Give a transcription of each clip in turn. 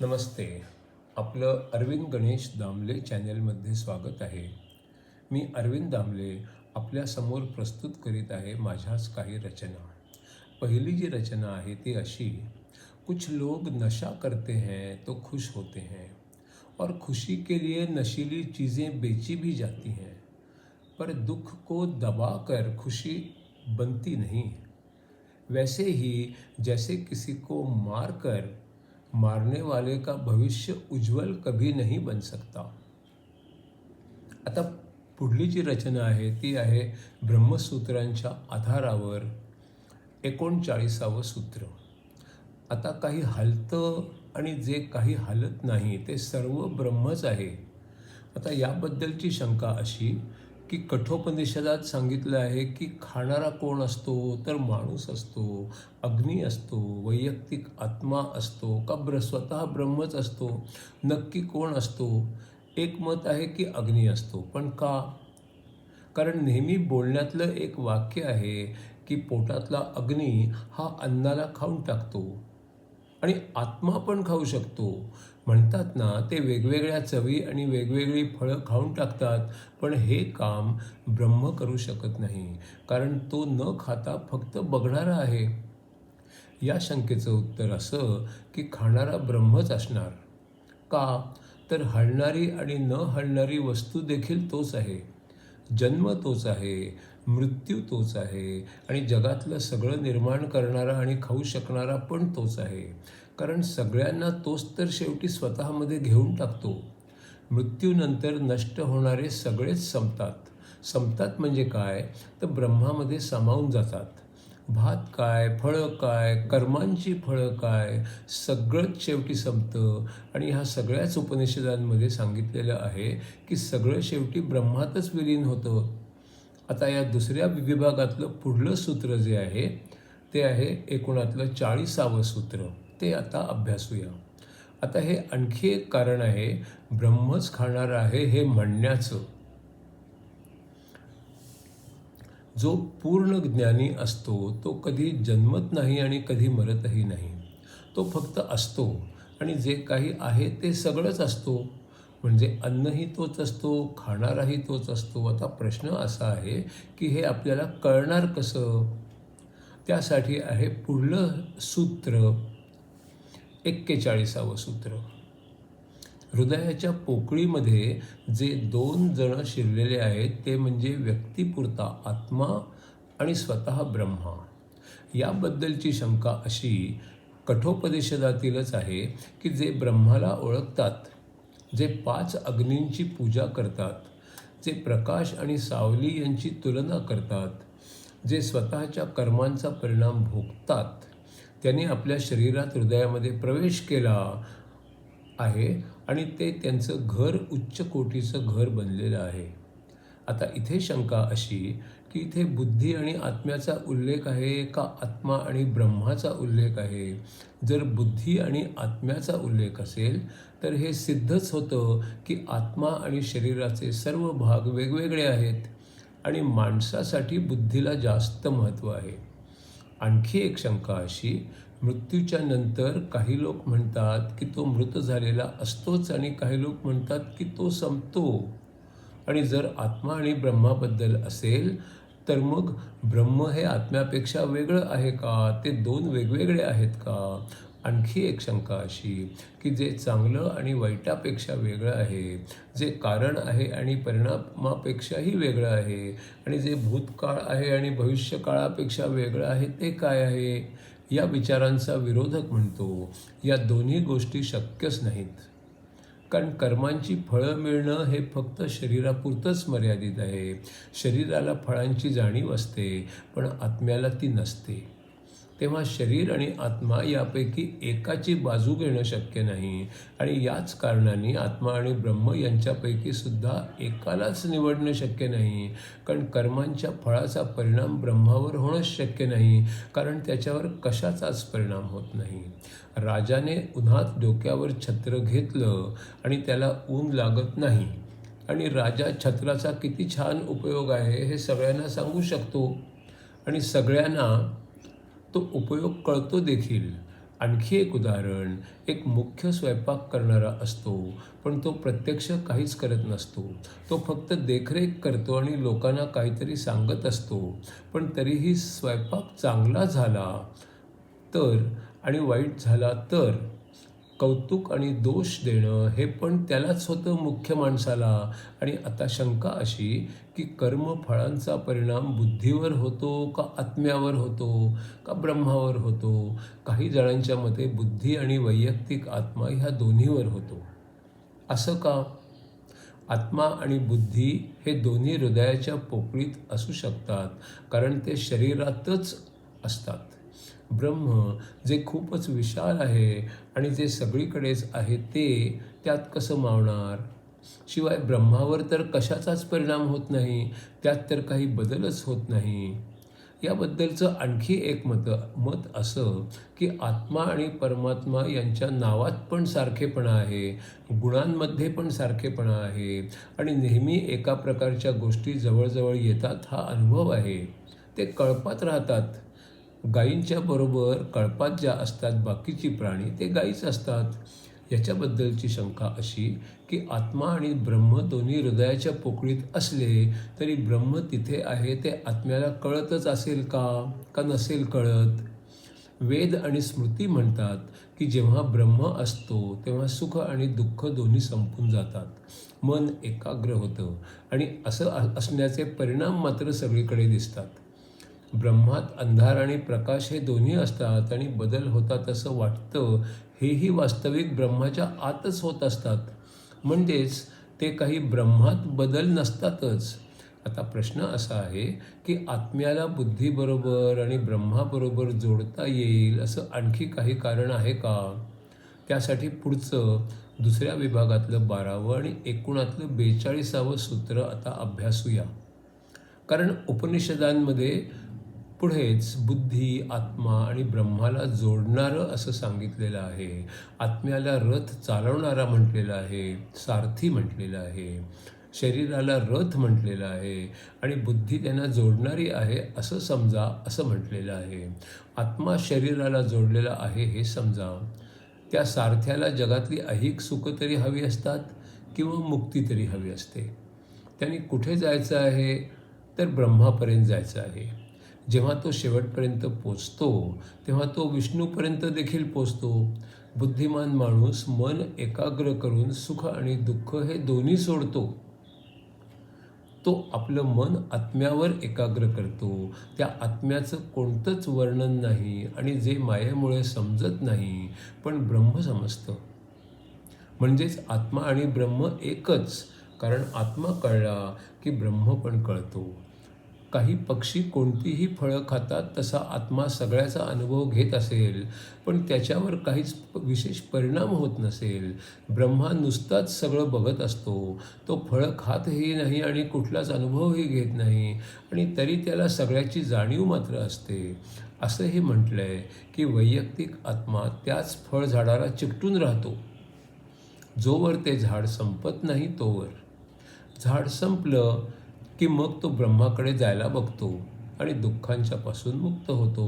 नमस्ते. आपलं अरविंद गणेश दामले चॅनलमध्ये स्वागत आहे. मी अरविंद दामले आपल्यासमोर प्रस्तुत करीत आहे माझ्याच काही रचना. पहिली जी रचना आहे ती अशी: कुछ लोग नशा करते हैं तो खुश होते हैं और खुशी के लिए नशीली चीज़ें बेची भी जाती हैं, पर दुख को दबाकर खुशी बनती नहीं. वैसे ही जैसे किसी को मारकर मारने वाले का भविष्य उज्ज्वल कभी नहीं बन सकता. आता पुढली जी रचना आहे ती आहे ब्रह्मसूत्रांच्या आधारावर 39वे सूत्र. आता काही हलतं आणि जे काही हलत नाही ते सर्व ब्रह्मच आहे. आता याबद्दलची शंका अशी की कठोपनिषदात सांगितलं आहे की खाणारा कोण असतो, तर माणूस असतो, अग्नी असतो, वैयक्तिक आत्मा असतो का स्वतः ब्रह्मच असतो. नक्की कोण असतो? एक मत आहे की अग्नी असतो. पण का? कारण नेहमी बोलण्यातलं एक वाक्य आहे की पोटातला अग्नी हा अन्नाला खाऊन टाकतो आणि आत्मा पण खाऊ शकतो. म्हणतात ना, ते वेगवेगळ्या चवी आणि वेगवेगळी फळं खाऊन टाकतात, पण हे काम ब्रह्म करू शकत नाही, कारण तो न खाता फक्त बघणारा आहे. या शंकेचं उत्तर असं की खाणारा ब्रह्मच असणार. का? तर हलणारी आणि न हलणारी वस्तू देखील तोच आहे. जन्म तोच आहे, मृत्यू तोच आहे आणि जगातलं सगळं निर्माण करणारा आणि खाऊ शकणारा पण तोच आहे. कारण सगळ्यांना तोच तर शेवटी स्वतःमध्ये घेऊन टाकतो. मृत्यूनंतर नष्ट होणारे सगळेच संपतात. संपतात म्हणजे काय? तर ब्रह्मामध्ये सामावून जातात. भात काय, फळं काय, कर्मांची फळं काय, सगळंच शेवटी संपतं. आणि ह्या सगळ्याच उपनिषदांमध्ये सांगितलेलं आहे की सगळं शेवटी ब्रह्मातच विलीन होतं. आता या दुसऱ्या विभागातलं पुढलं सूत्र जे आहे ते आहे 39वे सूत्र. ते आता अभ्यासूया. आता हे आणखी एक कारण आहे ब्रह्मच खाणार आहे हे म्हणण्याचं. जो पूर्ण ज्ञानी असतो तो कधी जन्मत नाही आणि कधी मरतही नाही. तो फक्त असतो आणि जे काही आहे ते सगळंच असतो. म्हणजे अन्नही तोच असतो, खाणाराही तोच असतो. आता प्रश्न असा आहे की हे आपल्याला कळणार कसं? त्यासाठी आहे पुढलं सूत्र 41वे सूत्र. हृदयाच्या पोकळीमध्ये जे 2 जण शिरलेले आहेत ते म्हणजे व्यक्तिपुरता आत्मा आणि स्वतः ब्रह्मा. याबद्दलची शंका अशी कठोपनिषदातीलच आहे की जे ब्रह्माला ओळखतात, जे 5 अग्नींची पूजा करतात, जे प्रकाश आणि सावली यांची तुलना करतात, जे स्वतःच्या कर्मांचा परिणाम भोगतात, त्यांनी आपल्या शरीरात हृदयामध्ये प्रवेश केला आहे आणि ते त्यांचं घर उच्च कोटीचं घर बनलेलं आहे. आता इथे शंका अशी की इथे बुद्धी आणि आत्म्याचा उल्लेख आहे का आत्मा आणि ब्रह्माचा उल्लेख आहे? जर बुद्धी आणि आत्म्याचा उल्लेख असेल तर हे सिद्धच होतं की आत्मा आणि शरीराचे सर्व भाग वेगवेगळे आहेत आणि माणसासाठी बुद्धीला जास्त महत्त्व आहे. आणखी एक शंका अशी, मृत्यूच्या नंतर काही लोक म्हणतात की तो मृत झालेला असतोच आणि काही लोक म्हणतात की तो संपतो. आणि जर आत्मा आणि ब्रह्माबद्दल असेल तर मग ब्रह्म हे आत्म्यापेक्षा वेगळं आहे का? ते 2 वेगवेगळे आहेत का? आणखी एक शंका अशी की जे चांगलं आणि वाईटापेक्षा वेगळं आहे, जे कारण आहे आणि परिणामापेक्षाही वेगळं आहे आणि जे भूतकाळ आहे आणि भविष्यकाळापेक्षा वेगळं आहे ते काय आहे? या विचारांचा विरोधक म्हणतो या दोन्ही गोष्टी शक्यच नाहीत. कारण कर्मांची फळं मिळणं हे फक्त शरीरापुरतंच मर्यादित आहे. शरीराला फळांची जाणीव असते पण आत्म्याला ती नसते. तेव्हा शरीर आणि आत्मा यापैकी एकाची बाजू घेणं शक्य नाही आणि याच कारणाने आत्मा आणि ब्रह्म यांच्यापैकी सुद्धा एकालाच निवडणं शक्य नाही. कारण कर्मांच्या फळाचा परिणाम ब्रह्मावर होणंच शक्य नाही, कारण त्याच्यावर कशाचाच परिणाम होत नाही. राजाने उन्हात डोक्यावर छत्र घेतलं आणि त्याला ऊन लागत नाही आणि राजा छत्राचा किती छान उपयोग आहे हे सगळ्यांना सांगू शकतो आणि सगळ्यांना तो उपयोग कळतो देखील. आणखी एक उदाहरण, एक मुख्य स्वयंपाक करणारा असतो, पण तो प्रत्यक्ष काहीच करत नसतो. तो फक्त देखरेख करतो आणि लोकांना काहीतरी सांगत असतो. पण तरीही स्वयंपाक चांगला झाला तर आणि वाईट झाला तर कौतुक आणि दोष देणं हे पण त्यालाच होतं, मुख्य माणसाला. आणि आता शंका अशी की कर्मफळांचा परिणाम बुद्धीवर होतो का आत्म्यावर होतो का ब्रह्मावर होतो? काही जणांच्या मते बुद्धी आणि वैयक्तिक आत्मा ह्या दोन्हीवर होतो. असं का? आत्मा आणि बुद्धी हे दोन्ही हृदयाच्या पोकळीत असू शकतात, कारण ते शरीरातच असतात. ब्रह्म जे खूपच विशाल आहे आणि जे सगळीकडेच आहे, ते त्यात कसं मावणार? शिवाय ब्रह्मावर तर कशाचाच परिणाम होत नाही, त्यात तर काही बदलच होत नाही. याबद्दलचं आणखी एक मत असं की आत्मा आणि परमात्मा यांच्या नावात पण सारखेपणा आहे, गुणांमध्ये पण सारखेपणा आहे आणि नेहमी एका प्रकारच्या गोष्टी जवळजवळ येतात हा अनुभव आहे. ते कळपात राहतात. गायींच्या बरोबर कळपात ज्या असतात बाकीची प्राणी, ते गायीच असतात. याच्याबद्दलची शंका अशी की आत्मा आणि ब्रह्म दोन्ही हृदयाच्या पोकळीत असले तरी ब्रह्म तिथे आहे ते आत्म्याला कळतच असेल का नसेल कळत? वेद आणि स्मृती म्हणतात की जेव्हा ब्रह्म असतो तेव्हा सुख आणि दुःख दोन्ही संपून जातात, मन एकाग्र होतं आणि असं असण्याचे परिणाम मात्र सगळीकडे दिसतात. ब्रह्मात अंधार आणि प्रकाश हे दोन्ही असतात आणि बदल होतात असं वाटतं, हेही वास्तविक ब्रह्माच्या आतच होत असतात. म्हणजेच ते काही ब्रह्मात बदल नसतातच. आता प्रश्न असा आहे की आत्म्याला बुद्धीबरोबर आणि ब्रह्माबरोबर जोडता येईल असं आणखी काही कारण आहे का? त्यासाठी पुढचं दुसऱ्या विभागातलं 12वं आणि एकूणातलं 42वं सूत्र आता अभ्यासूया. कारण उपनिषदांमध्ये पुढेच बुद्धी, आत्मा आणि ब्रह्माला जोडणारं असं सांगितलेलं आहे. आत्म्याला रथ चालवणारा म्हटलेलं आहे, सारथी म्हटलेलं आहे. शरीराला रथ म्हटलेलं आहे आणि बुद्धी त्यांना जोडणारी आहे असं समजा, असं म्हटलेलं आहे. आत्मा शरीराला जोडलेला आहे हे समजा. त्या सारथ्याला जगातली ऐहिक सुखं तरी हवी असतात किंवा मुक्ती तरी हवी असते. त्यांनी कुठे जायचं आहे? तर ब्रह्मापर्यंत जायचं आहे. जेव्हा तो शेवटपर्यंत पोचतो तेव्हा तो विष्णूपर्यंत देखील पोचतो. बुद्धिमान माणूस मन एकाग्र करून सुख आणि दुःख हे दोन्ही सोडतो. तो आपलं मन आत्म्यावर एकाग्र करतो. त्या आत्म्याचं कोणतंच वर्णन नाही आणि जे मायेमुळे समजत नाही, पण ब्रह्म समजतं. म्हणजेच आत्मा आणि ब्रह्म एकच, कारण आत्मा कळला की ब्रह्म पण कळतो. काही पक्षी कोणतीही फळं खातात, तसा आत्मा सगळ्याचा अनुभव घेत असेल, पण त्याच्यावर काहीच विशेष परिणाम होत नसेल. ब्रह्मा नुसताच सगळं बघत असतो. तो फळं खातही नाही आणि कुठलाच अनुभवही घेत नाही आणि तरी त्याला सगळ्याची जाणीव मात्र असते. असंही म्हटलं आहे की वैयक्तिक आत्मा त्याच फळझाडाला चिकटून राहतो, जोवर ते झाड संपत नाही तोवर. झाड संपलं की मग तो ब्रह्माकडे जायला बघतो आणि दुःखांच्यापासून मुक्त होतो.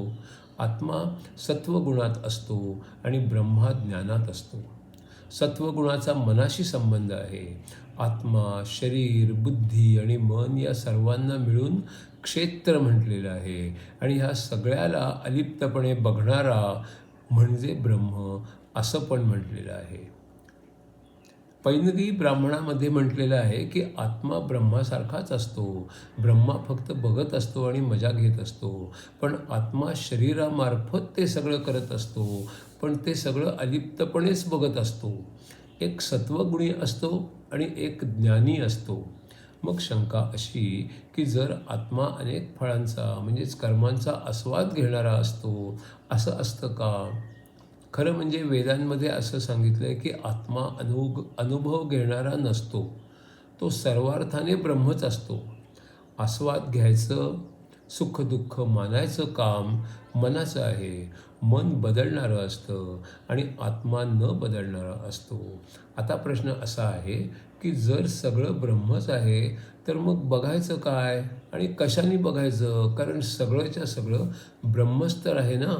आत्मा सत्वगुणात असतो आणि ब्रह्मा ज्ञानात असतो. सत्वगुणाचा मनाशी संबंध आहे. आत्मा, शरीर, बुद्धी आणि मन या सर्वांना मिळून क्षेत्र म्हटलेलं आहे आणि ह्या सगळ्याला अलिप्तपणे बघणारा म्हणजे ब्रह्म असं पण म्हटलेलं आहे. पैनगी ब्राह्मणामध्ये म्हटलेलं आहे की आत्मा ब्रह्मासारखाच असतो. ब्रह्मा फक्त बघत असतो आणि मजा घेत असतो, पण आत्मा शरीरामार्फत ते सगळं करत असतो, पण ते सगळं अलिप्तपणेच बघत असतो. एक सत्वगुणी असतो आणि एक ज्ञानी असतो. मग शंका अशी की जर आत्मा अनेक फळांचा म्हणजेच कर्मांचा आस्वाद घेणारा असतो, असं असतं का? खरं म्हणजे वेदांमध्ये असं सांगितलं आहे की आत्मा अनुभव घेणारा नसतो, तो सर्वार्थाने ब्रह्मच असतो. आस्वाद घ्यायचं, सुखदुःख मानायचं काम मनाचं आहे. मन बदलणारं असतं आणि आत्मा न बदलणारा असतो. आता प्रश्न असा आहे की जर सगळं ब्रह्मच आहे तर मग बघायचं काय आणि कशाने बघायचं? कारण सगळंच्या सगळं ब्रह्मच तर आहे ना.